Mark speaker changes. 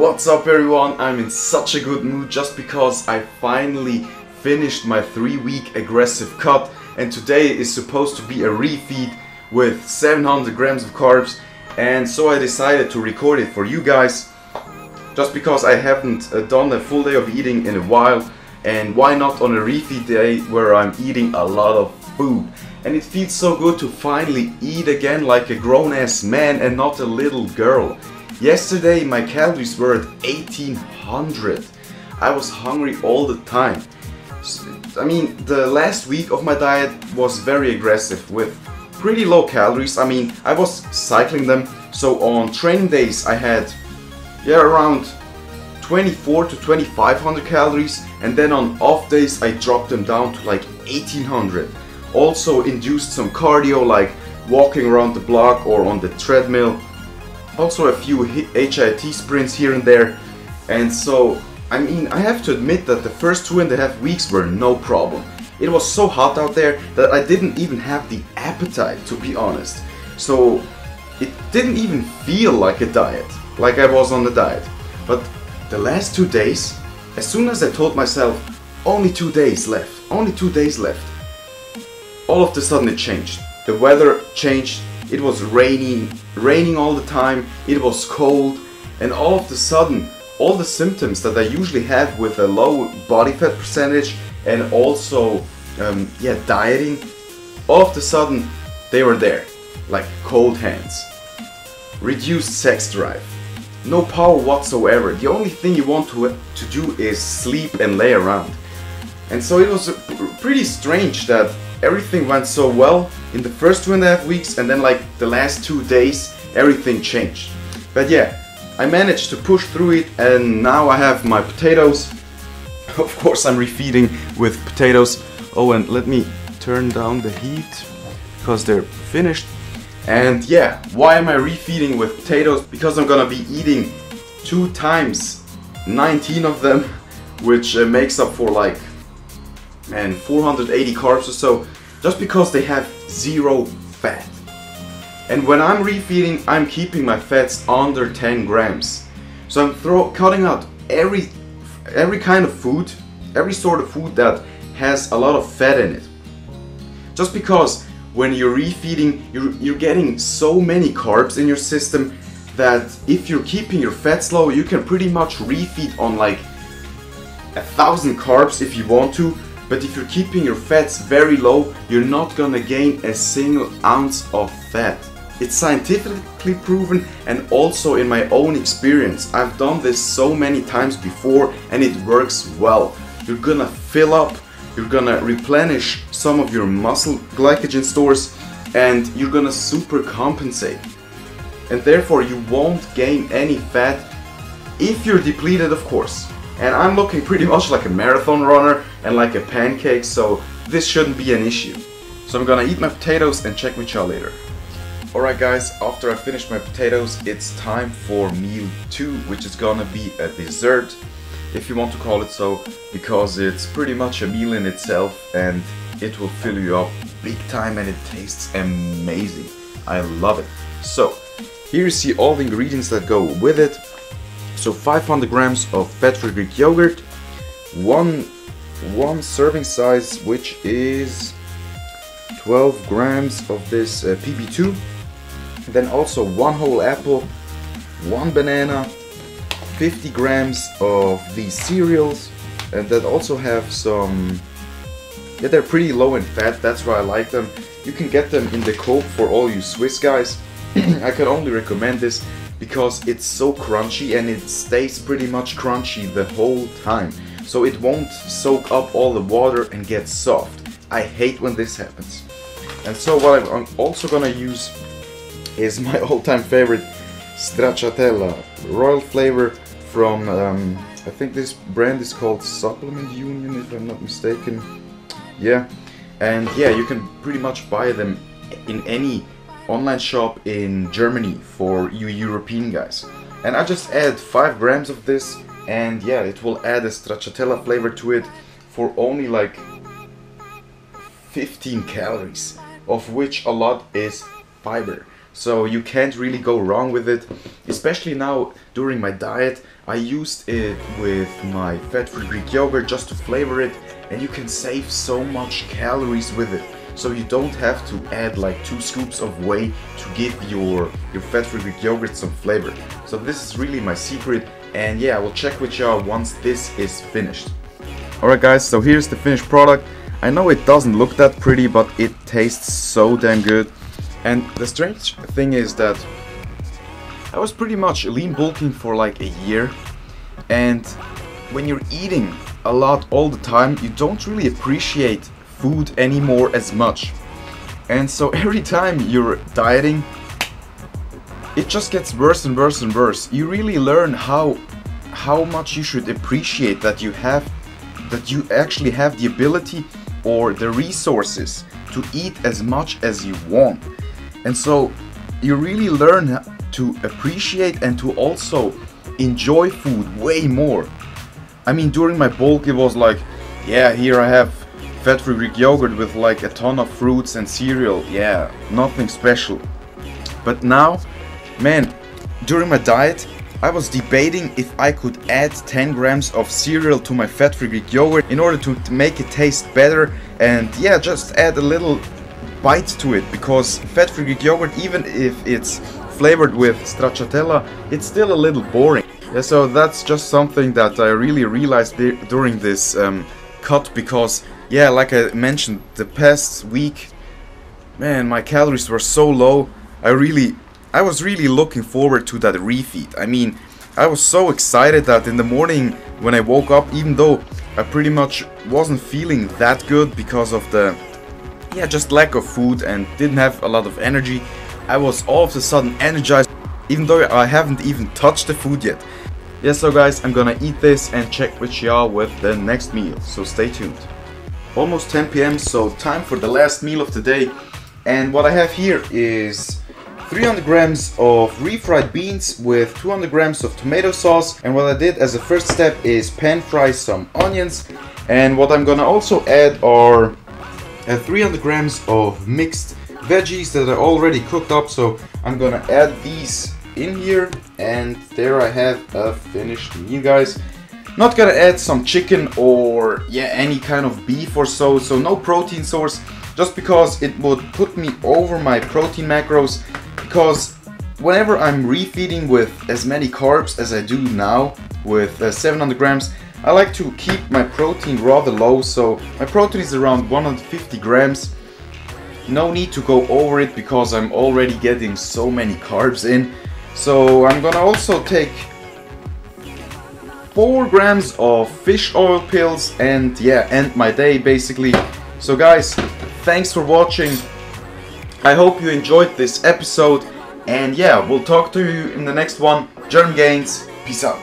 Speaker 1: What's up everyone? I'm in such a good mood just because I finally finished my 3-week aggressive cut, and today is supposed to be a refeed with 700 grams of carbs, and so I decided to record it for you guys just because I haven't done a full day of eating in a while, and why not on a refeed day where I'm eating a lot of food. And it feels so good to finally eat again like a grown-ass man and not a little girl. Yesterday my calories were at 1800. I was hungry all the time. I mean, the last week of my diet was very aggressive with pretty low calories. I mean, I was cycling them, so on training days I had around 24 to 2500 calories, and then on off days I dropped them down to like 1800. Also induced some cardio like walking around the block or on the treadmill. Also a few HIIT sprints here and there. And so, I mean, I have to admit that the first 2.5 weeks were no problem. It was so hot out there that I didn't even have the appetite, to be honest. So it didn't even feel like a diet, like I was on the diet. But the last 2 days, as soon as I told myself only 2 days left, all of a sudden it changed. The weather changed. It was raining all the time, it was cold, and all of a sudden all the symptoms that I usually have with a low body fat percentage and also dieting, all of a sudden they were there, like cold hands, reduced sex drive, no power whatsoever. The only thing you want to do is sleep and lay around. And so it was pretty strange that everything went so well in the first 2.5 weeks, and then like the last 2 days everything changed. But yeah, I managed to push through it, and now I have my potatoes. Of course I'm refeeding with potatoes. Oh, and let me turn down the heat because they're finished. And yeah, why am I refeeding with potatoes? Because I'm gonna be eating 2 times 19 of them, which makes up for like 480 carbs or so, just because they have 0 fat. And when I'm refeeding, I'm keeping my fats under 10 grams. So I'm cutting out every kind of food, every sort of food that has a lot of fat in it. Just because when you're refeeding, you're getting so many carbs in your system that if you're keeping your fats low, you can pretty much refeed on like 1000 carbs if you want to. But if you're keeping your fats very low, you're not gonna gain a single ounce of fat. It's scientifically proven, and also in my own experience. I've done this so many times before and it works well. You're gonna fill up, you're gonna replenish some of your muscle glycogen stores, and you're gonna super compensate. And therefore you won't gain any fat if you're depleted, of course. And I'm looking pretty much like a marathon runner and like a pancake, so this shouldn't be an issue. So I'm gonna eat my potatoes and check with y'all later. Alright guys, after I finish my potatoes, it's time for meal 2, which is gonna be a dessert, if you want to call it so, because it's pretty much a meal in itself and it will fill you up big time and it tastes amazing. I love it. So, here you see all the ingredients that go with it. So 500 grams of fat-free Greek yogurt, one serving size, which is 12 grams of this PB2, then also 1 whole apple, 1 banana, 50 grams of these cereals, and that also have some, they're pretty low in fat, that's why I like them. You can get them in the Coke for all you Swiss guys. I can only recommend this because it's so crunchy and it stays pretty much crunchy the whole time, so it won't soak up all the water and get soft. I hate when this happens. And so what I'm also gonna use is my all-time favorite stracciatella royal flavor from I think this brand is called Supplement Union, if I'm not mistaken. Yeah, and yeah, you can pretty much buy them in any online shop in Germany for you European guys. And I just add 5 grams of this, and yeah, it will add a stracciatella flavor to it for only like 15 calories, of which a lot is fiber. so you can't really go wrong with it. Especially now during my diet, I used it with my fat-free Greek yogurt just to flavor it, and you can save so much calories with it. So you don't have to add like 2 scoops of whey to give your fat-free Greek yogurt some flavor. So this is really my secret, and yeah, I will check with y'all once this is finished. Alright guys, so here's the finished product. I know it doesn't look that pretty, but it tastes so damn good. And the strange thing is that I was pretty much lean bulking for like a year, and when you're eating a lot all the time, you don't really appreciate food anymore as much. And so every time you're dieting, it just gets worse and worse and worse. You really learn how much you should appreciate that you actually have the ability or the resources to eat as much as you want. And so you really learn to appreciate and to also enjoy food way more. I mean, during my bulk it was like, yeah, here I have fat-free Greek yogurt with like a ton of fruits and cereal, yeah, nothing special. But now, man, during my diet I was debating if I could add 10 grams of cereal to my fat-free Greek yogurt in order to make it taste better, and yeah, just add a little bite to it, because fat-free Greek yogurt, even if it's flavored with stracciatella, it's still a little boring. Yeah, so that's just something that I really realized during this cut, because yeah, like I mentioned, the past week, man, my calories were so low. I was really looking forward to that refeed. I mean, I was so excited that in the morning when I woke up, even though I pretty much wasn't feeling that good because of the just lack of food and didn't have a lot of energy, I was all of a sudden energized, even though I haven't even touched the food yet. Yeah, so guys, I'm gonna eat this and check with y'all with the next meal, so stay tuned. Almost 10 p.m, so time for the last meal of the day. And what I have here is 300 grams of refried beans with 200 grams of tomato sauce. And what I did as a first step is pan fry some onions. And what I'm gonna also add are 300 grams of mixed veggies that I already cooked up. So I'm gonna add these in here, and there I have a finished meal, guys. Not gonna add some chicken or any kind of beef or so no protein source, just because it would put me over my protein macros. Because whenever I'm refeeding with as many carbs as I do now with 700 grams, I like to keep my protein rather low. So my protein is around 150 grams. No need to go over it because I'm already getting so many carbs in. So I'm gonna also take 4 grams of fish oil pills and end my day basically. So guys, thanks for watching. I hope you enjoyed this episode, and we'll talk to you in the next one. Germ Gains, peace out.